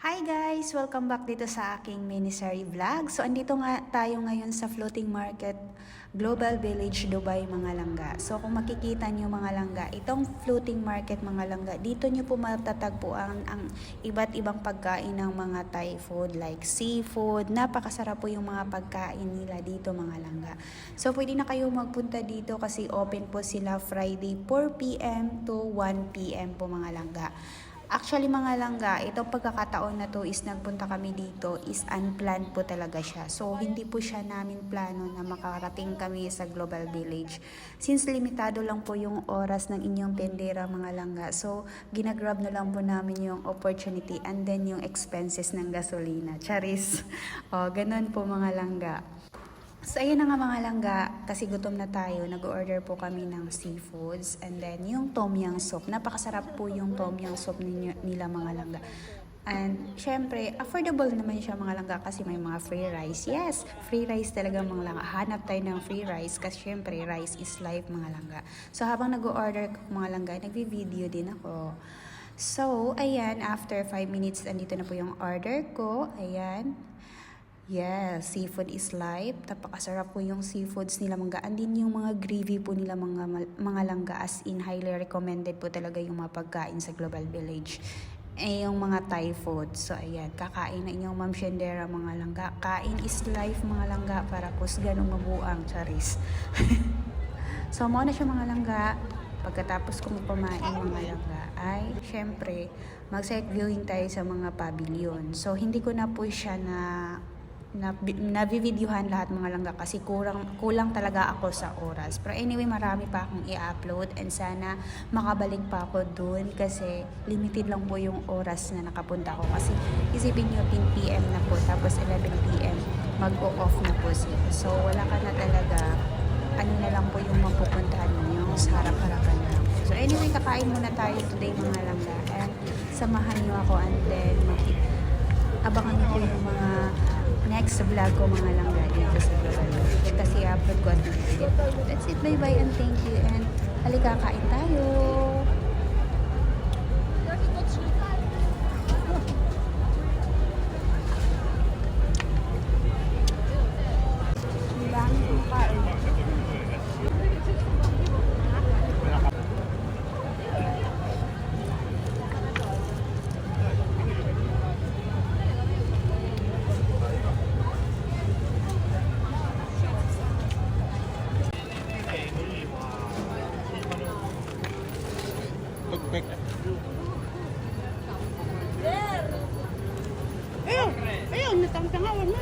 Hi guys! Welcome back dito sa aking mini-serie vlog. So, andito nga tayo ngayon sa Floating Market Global Village, Dubai, mga langga. So, kung makikita nyo mga langga, itong Floating Market mga langga, dito nyo po matatagpuan ang iba't ibang pagkain ng mga Thai food like seafood. Napakasarap po yung mga pagkain nila dito mga langga. So, pwede na kayo magpunta dito kasi open po sila Friday 4 p.m. to 1 p.m. po mga langga. Actually mga langga, itong pagkakataon na to is nagpunta kami dito is unplanned po talaga siya. So hindi po siya namin plano na makarating kami sa Global Village. Since limitado lang po yung oras ng inyong tendera mga langga. So ginagrab na lang po namin yung opportunity and then yung expenses ng gasolina. Charis. O, ganun po mga langga. So, ayun na nga mga langga, kasi gutom na tayo, nag-order po kami ng seafoods and then yung tom yum soup. Napakasarap po yung tom yum soup nila mga langga. And syempre, affordable naman siya mga langga kasi may mga free rice. Yes, free rice talaga mga langga. Hanap tayo ng free rice kasi syempre, rice is life mga langga. So, habang nag-order mga langga, nagvi-video din ako. So, ayan, after 5 minutes, andito na po yung order ko. Ayan. Yes, seafood is life. Napakasarap po yung seafoods nila mga. And din yung mga gravy po nila mga langga, as in highly recommended po talaga yung mga pagkain sa Global Village. Yung mga Thai food. So ayan, kakain na inyong Ma'am Shendera mga langga. Kain is life mga langga para pus ganong mabuang charis. So muna siya mga langga. Pagkatapos kong pamain mga langga ay syempre mag-site viewing tayo sa mga pavilion. So hindi ko na po siya nabivideohan lahat mga langga kasi kulang talaga ako sa oras. Pero anyway, marami pa akong i-upload and sana makabalik pa ako dun kasi limited lang po yung oras na nakapunta ko. Kasi isipin nyo 10 p.m. na po tapos 11 p.m. mag-o-off na po sila. So wala ka na talaga, ano na lang po yung mapupuntahan mo, yung sa harap-harapan lang. So anyway, kakain muna tayo today mga langga and samahan nyo ako and then abangan nyo po yung mga next vlog ko mga langga dito sa Global Village kasi upload ko at video. That's it, bye bye and thank you and halika kain tayo. Ang dami kong kain. Ayaw, natangtangawan mo.